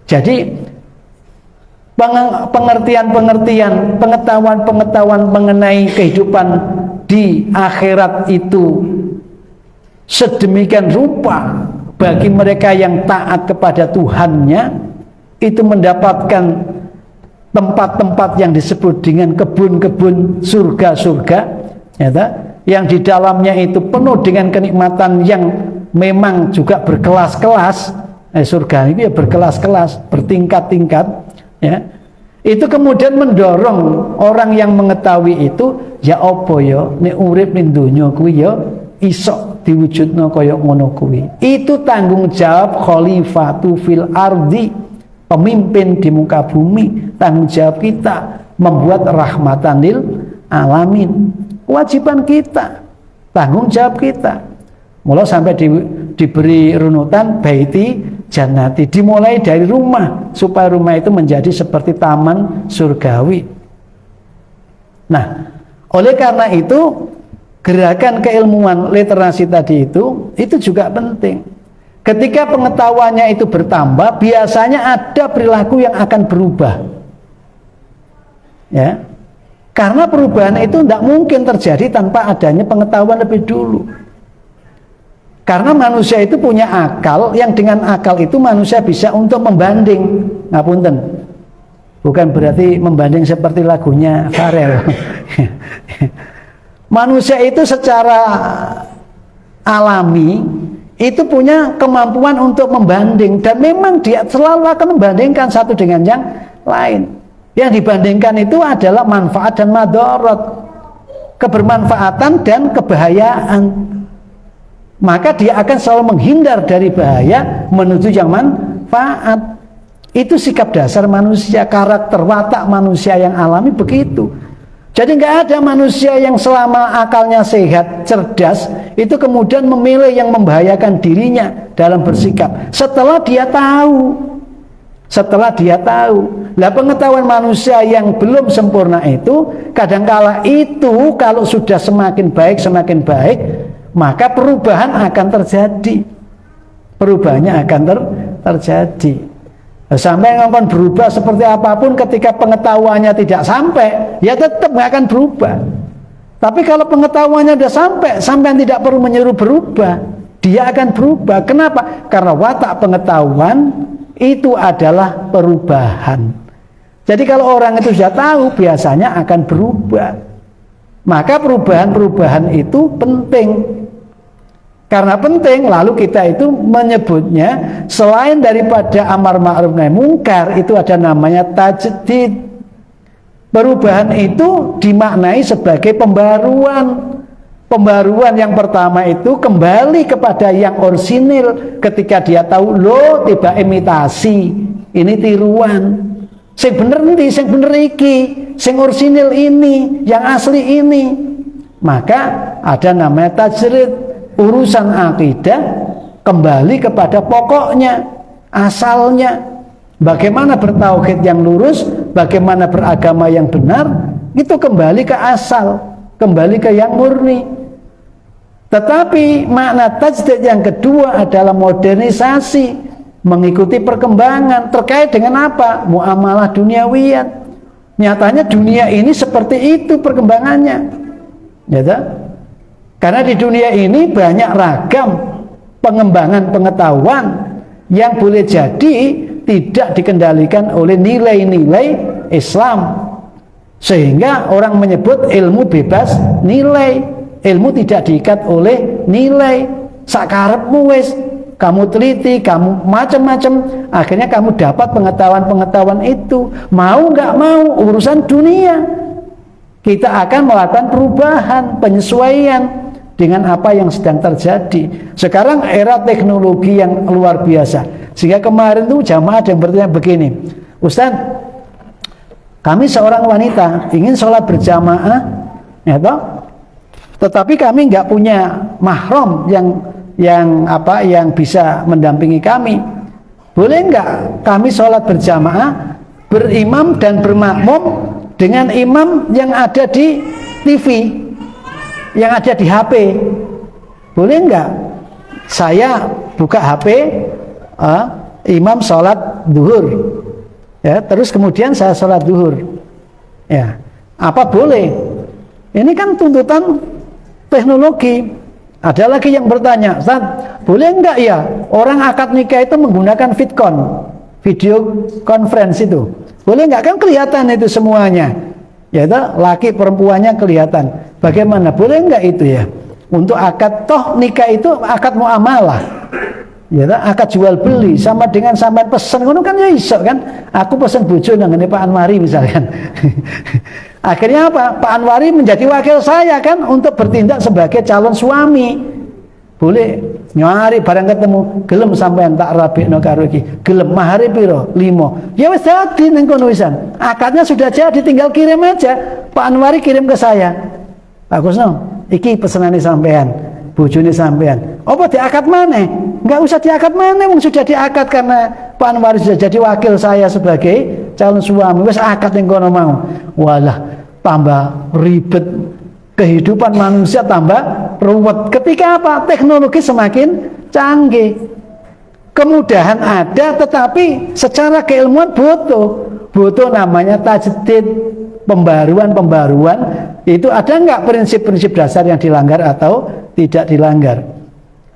Jadi pengertian-pengertian, pengetahuan-pengetahuan mengenai kehidupan di akhirat itu sedemikian rupa bagi mereka yang taat kepada Tuhannya, itu mendapatkan tempat-tempat yang disebut dengan kebun-kebun surga-surga, ya, yang di dalamnya itu penuh dengan kenikmatan yang memang juga berkelas-kelas. Surga itu ya berkelas-kelas, bertingkat-tingkat, ya. Itu kemudian mendorong orang yang mengetahui itu, ya apa ya nek urip ning donya kuwi ya iso diwujudno kaya ngono kuwi. Itu tanggung jawab khalifatu fil ardi, pemimpin di muka bumi. Tanggung jawab kita membuat rahmatan lil alamin. Kewajiban kita, tanggung jawab kita. Mula sampai diberi runutan baiti jannati, dimulai dari rumah supaya rumah itu menjadi seperti taman surgawi. Nah, oleh karena itu gerakan keilmuan literasi tadi itu juga penting. Ketika pengetahuannya itu bertambah, biasanya ada perilaku yang akan berubah. Ya. Karena perubahan itu tidak mungkin terjadi tanpa adanya pengetahuan lebih dulu. Karena manusia itu punya akal, yang dengan akal itu manusia bisa untuk membanding. Ngapunten. Bukan berarti membanding seperti lagunya Farel. Manusia itu secara alami itu punya kemampuan untuk membanding, dan memang dia selalu akan membandingkan satu dengan yang lain. Yang dibandingkan itu adalah manfaat dan madarat, kebermanfaatan dan kebahayaan. Maka dia akan selalu menghindar dari bahaya menuju yang manfaat. Itu sikap dasar manusia, karakter watak manusia yang alami begitu. Jadi nggak ada manusia yang selama akalnya sehat, cerdas, itu kemudian memilih yang membahayakan dirinya dalam bersikap. Setelah dia tahu. Lah pengetahuan manusia yang belum sempurna itu, kadangkala itu kalau sudah semakin baik, maka perubahan akan terjadi. Perubahannya akan terjadi. Sampai ngomong berubah seperti apapun, ketika pengetahuannya tidak sampai, ya tetap nggak akan berubah. Tapi kalau pengetahuannya sudah sampai tidak perlu menyuruh berubah, dia akan berubah. Kenapa? Karena watak pengetahuan itu adalah perubahan. Jadi kalau orang itu sudah tahu, biasanya akan berubah. Maka perubahan-perubahan itu penting. Karena penting, lalu kita itu menyebutnya selain daripada amar ma'ruf nahi mungkar, itu ada namanya tajdid. Perubahan itu dimaknai sebagai pembaruan. Pembaruan yang pertama itu kembali kepada yang orisinil. Ketika dia tahu, lo tiba imitasi, ini tiruan. Sing bener nanti, sing bener iki, sing orisinil ini, yang asli ini. Maka ada namanya tajdid. Urusan akidah kembali kepada pokoknya, asalnya. Bagaimana bertauhid yang lurus, bagaimana beragama yang benar, itu kembali ke asal, kembali ke yang murni. Tetapi makna tajdid yang kedua adalah modernisasi, mengikuti perkembangan. Terkait dengan apa? Muamalah duniawiyat. Nyatanya dunia ini seperti itu perkembangannya, ya tak? Karena di dunia ini banyak ragam pengembangan pengetahuan yang boleh jadi tidak dikendalikan oleh nilai-nilai Islam. Sehingga orang menyebut ilmu bebas nilai. Ilmu tidak diikat oleh nilai. Sakarepmu wis, kamu teliti, kamu macam-macam, akhirnya kamu dapat pengetahuan-pengetahuan itu. Mau nggak mau urusan dunia. Kita akan melakukan perubahan, penyesuaian dengan apa yang sedang terjadi. Sekarang era teknologi yang luar biasa. Sehingga kemarin tuh jamaah ada yang bertanya begini, Ustaz, kami seorang wanita ingin sholat berjamaah, ya toh? Tetapi kami nggak punya mahram yang bisa mendampingi kami. Boleh nggak kami sholat berjamaah, berimam dan bermakmum dengan imam yang ada di TV, yang ada di HP? Boleh nggak? Saya buka HP, imam sholat duhur, ya, terus kemudian saya sholat duhur, ya, apa boleh? Ini kan tuntutan teknologi. Ada lagi yang bertanya, Ustaz, boleh nggak ya orang akad nikah itu menggunakan VidCon, video conference itu? Boleh nggak? Kan kelihatan itu semuanya, ya, laki perempuannya kelihatan. Bagaimana? Boleh nggak itu ya? Untuk akad, toh nikah itu akad muamalah, ya, akad jual beli, sama dengan sampai pesen, kan ya iso kan? Aku pesen bojo nang ngene Pak Anwari misalkan. Akhirnya apa? Pak Anwari menjadi wakil saya kan untuk bertindak sebagai calon suami. Boleh nyari barang ketemu, gelem sampean tak rabekno karo iki. Gelem mahare piro? 5. Ya wis dadi ning kono wisan. Akadnya sudah jadi, tinggal kirim aja. Pak Anwari kirim ke saya. Pak Kusno, iki pesenane sampean, bojone sampean. Apa diakad maneh? Enggak usah diakad maneh, wong sudah diakad karena Pak Anwar sudah jadi wakil saya sebagai calon suami. Wis akad ning kono mau. Walah, tambah ribet, kehidupan manusia tambah ruwet. Ketika apa? Teknologi semakin canggih. Kemudahan ada, tetapi secara keilmuan butuh namanya tajdid, pembaruan itu ada nggak prinsip-prinsip dasar yang dilanggar atau tidak dilanggar.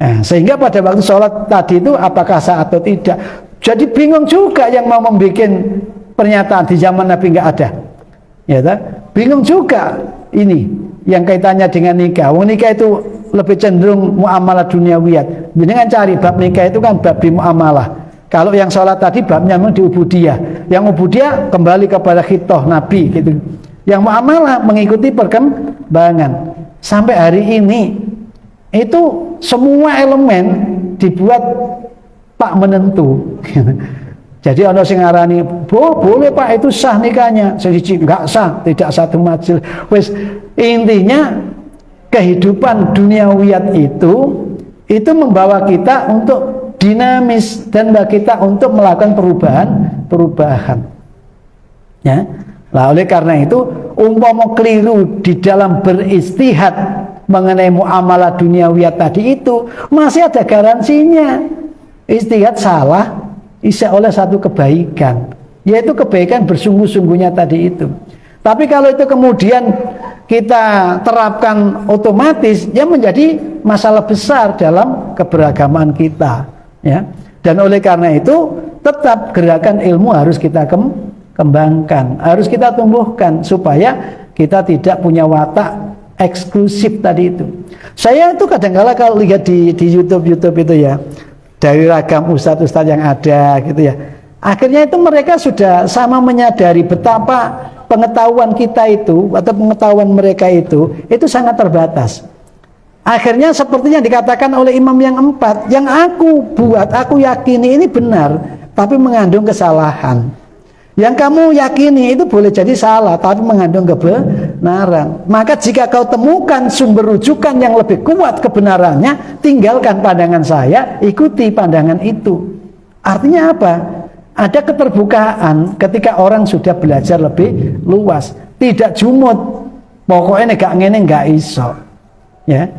Nah, sehingga pada waktu sholat tadi itu apakah sah atau tidak, jadi bingung juga yang mau membuat pernyataan di zaman Nabi nggak ada, ya tak? Bingung juga ini yang kaitannya dengan nikah. Nikah itu lebih cenderung muamalah duniawiyat. Dengan cari bab nikah itu kan bab di muamalah. Kalau yang sholat tadi babnya memang di ubudiyah. Yang ubudiyah kembali kepada khitoh Nabi gitu. Yang muamalah mengikuti perkembangan. Sampai hari ini itu semua elemen dibuat pak menentu. Jadi ono sing ngarani, boleh Pak itu sah nikahnya. Siji enggak sah, tidak satu majelis. Wes intinya kehidupan duniawiyat itu membawa kita untuk dinamis dan bagi kita untuk melakukan perubahan. Ya. Nah, oleh karena itu umpama keliru di dalam beristihad mengenai muamalah duniawiyat tadi itu masih ada garansinya. Istihad salah bisa oleh satu kebaikan, yaitu kebaikan bersungguh-sungguhnya tadi itu. Tapi kalau itu kemudian kita terapkan otomatis, ya menjadi masalah besar dalam keberagaman kita, ya. Dan oleh karena itu tetap gerakan ilmu harus kita kembangkan, harus kita tumbuhkan supaya kita tidak punya watak eksklusif tadi itu. Saya itu kadang-kala kalau lihat di YouTube itu ya, dari ragam ustadz-ustadz yang ada gitu ya, akhirnya itu mereka sudah sama menyadari betapa pengetahuan kita itu atau pengetahuan mereka itu sangat terbatas. Akhirnya seperti yang dikatakan oleh imam yang 4, yang aku buat, aku yakini ini benar, tapi mengandung kesalahan. Yang kamu yakini itu boleh jadi salah, tapi mengandung kebenaran. Maka jika kau temukan sumber rujukan yang lebih kuat kebenarannya, tinggalkan pandangan saya, ikuti pandangan itu. Artinya apa? Ada keterbukaan ketika orang sudah belajar lebih luas, tidak jumut. Pokoknya gak ngene gak iso. Ya.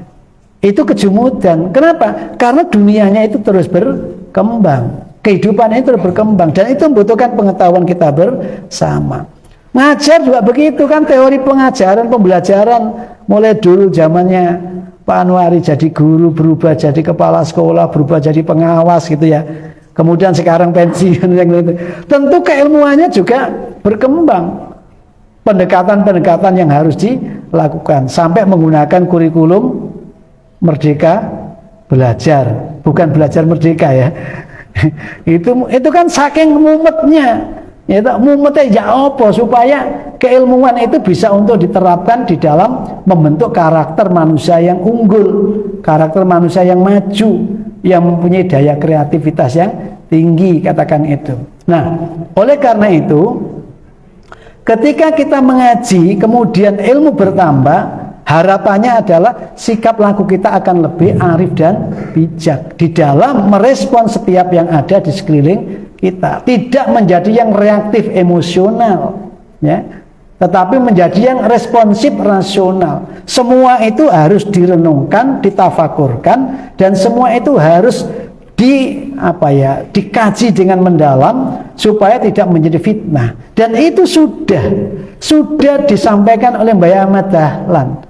Itu kejumudan. Kenapa? Karena dunianya itu terus berkembang. Kehidupannya itu berkembang dan itu membutuhkan pengetahuan kita bersama. Ngajar juga begitu kan, teori pengajaran, pembelajaran mulai dulu zamannya Pak Anwari jadi guru, berubah jadi kepala sekolah, berubah jadi pengawas gitu ya. Kemudian sekarang pensiun yang gitu. Tentu keilmuannya juga berkembang. Pendekatan-pendekatan yang harus dilakukan sampai menggunakan kurikulum Merdeka Belajar, bukan belajar merdeka ya. itu kan saking mumetnya, ya mumetnya ya apa supaya keilmuan itu bisa untuk diterapkan di dalam membentuk karakter manusia yang unggul, karakter manusia yang maju, yang mempunyai daya kreativitas yang tinggi, katakan itu. Nah, oleh karena itu ketika kita mengaji kemudian ilmu bertambah, harapannya adalah sikap laku kita akan lebih arif dan bijak di dalam merespon setiap yang ada di sekeliling kita. Tidak menjadi yang reaktif emosional, ya, tetapi menjadi yang responsif rasional. Semua itu harus direnungkan, ditafakurkan, dan semua itu harus dikaji dengan mendalam supaya tidak menjadi fitnah. Dan itu sudah disampaikan oleh Mbah Ahmad Dahlan.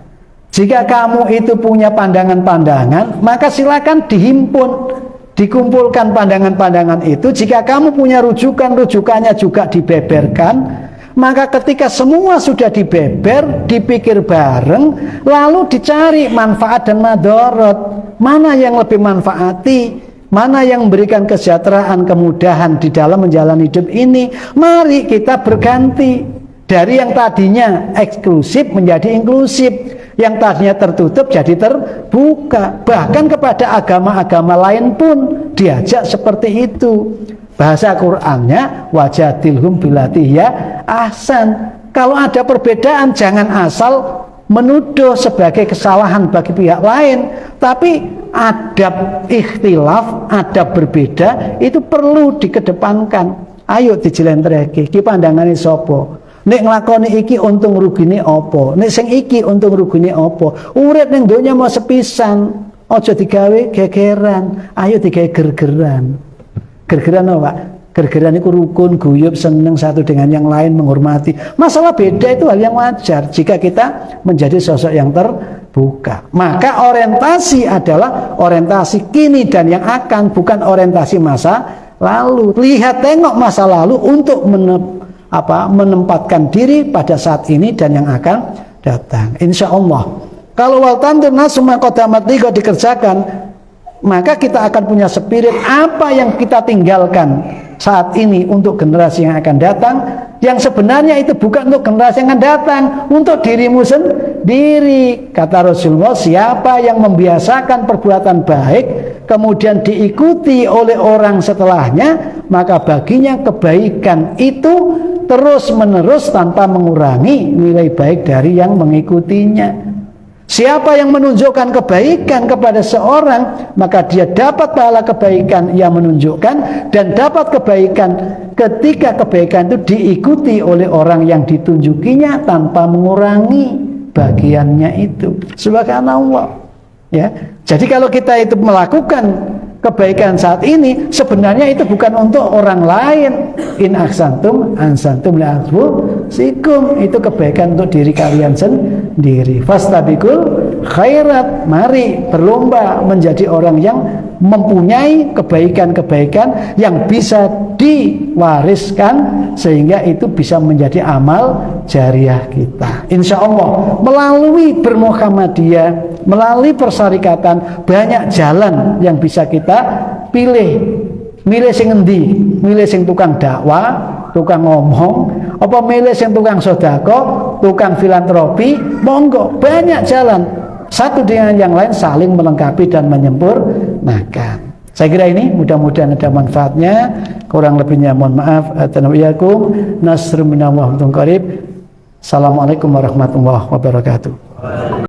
Jika kamu itu punya pandangan-pandangan, maka silakan dihimpun, dikumpulkan pandangan-pandangan itu. Jika kamu punya rujukan-rujukannya juga dibeberkan, maka ketika semua sudah dibeber, dipikir bareng, lalu dicari manfaat dan madorot. Mana yang lebih manfaati, mana yang memberikan kesejahteraan, kemudahan di dalam menjalani hidup ini. Mari kita berganti dari yang tadinya eksklusif menjadi inklusif, yang tadinya tertutup jadi terbuka. Bahkan kepada agama-agama lain pun diajak seperti itu. Bahasa Qur'annya wajadilhum bilatihya ahsan. Kalau ada perbedaan jangan asal menuduh sebagai kesalahan bagi pihak lain, tapi adab ikhtilaf, adab berbeda itu perlu dikedepankan. Ayo dijelentrehke, iki pandangane sapa? Nek nglakoni iki untung rugine apa? Nek sing iki untung rugine apa? Urip ning donya mau sepisan, aja digawe gegeran, ayo digawe gergeran. Gergeran apa, Pak? Gergeran itu rukun, guyub, seneng satu dengan yang lain, menghormati. Masalah beda itu hal yang wajar jika kita menjadi sosok yang terbuka. Maka orientasi adalah orientasi kini dan yang akan, bukan orientasi masa lalu. Lihat tengok masa lalu untuk menempatkan diri pada saat ini dan yang akan datang. Insya Allah. Kalau wal tantur nasuma qadamat liqa dikerjakan, maka kita akan punya spirit apa yang kita tinggalkan saat ini untuk generasi yang akan datang, yang sebenarnya itu bukan untuk generasi yang akan datang, untuk dirimu sendiri. Kata Rasulullah, siapa yang membiasakan perbuatan baik kemudian diikuti oleh orang setelahnya, maka baginya kebaikan itu terus menerus tanpa mengurangi nilai baik dari yang mengikutinya. Siapa yang menunjukkan kebaikan kepada seorang, maka dia dapat pahala kebaikan yang menunjukkan, dan dapat kebaikan ketika kebaikan itu diikuti oleh orang yang ditunjukinya tanpa mengurangi bagiannya itu. Subhanallah. Ya. Jadi kalau kita itu melakukan kebaikan saat ini, sebenarnya itu bukan untuk orang lain. In ahsantum ahsantum li anfusikum, itu kebaikan untuk diri kalian sendiri. Fastabiqul khairat, mari berlomba menjadi orang yang mempunyai kebaikan-kebaikan yang bisa diwariskan, sehingga itu bisa menjadi amal jariah kita. Insya Allah melalui bermuhammadiyah, melalui persyarikatan, banyak jalan yang bisa kita pilih. Milih sing endi? Milih sing tukang dakwah, tukang ngomong, apa milih sing tukang sedekah, tukang filantropi? Monggo, banyak jalan. Satu dengan yang lain saling melengkapi dan menyempurnakan. Saya kira ini mudah-mudahan ada manfaatnya. Kurang lebihnya mohon maaf. Assalamualaikum warahmatullahi wabarakatuh.